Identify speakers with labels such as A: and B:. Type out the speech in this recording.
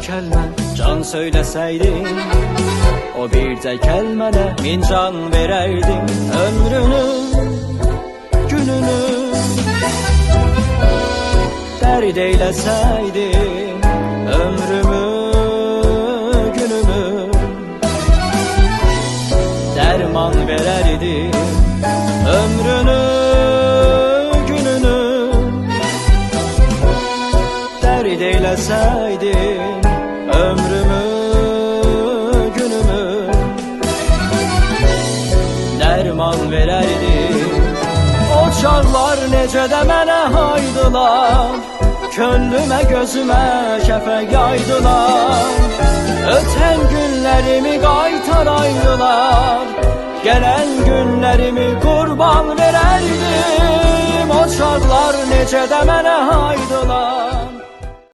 A: kəlmə can söyləsəydin, o bircə kəlmənə min can verərdim. Ömrünü, gününü dərd eyləsəydin, ömrümü, günümü dərman verərdim. Ömrünü, gününü dərd eyləsəydin, ömrümü, günümü dərman verərdim. O çağlar necə də mənə haydılar, könlümə gözümə şəfəq yaydılar. Ötən günlərimi qaytaraydılar, gələn günlərimi qurban verərdim. O çağlar necə də mənə haydılar.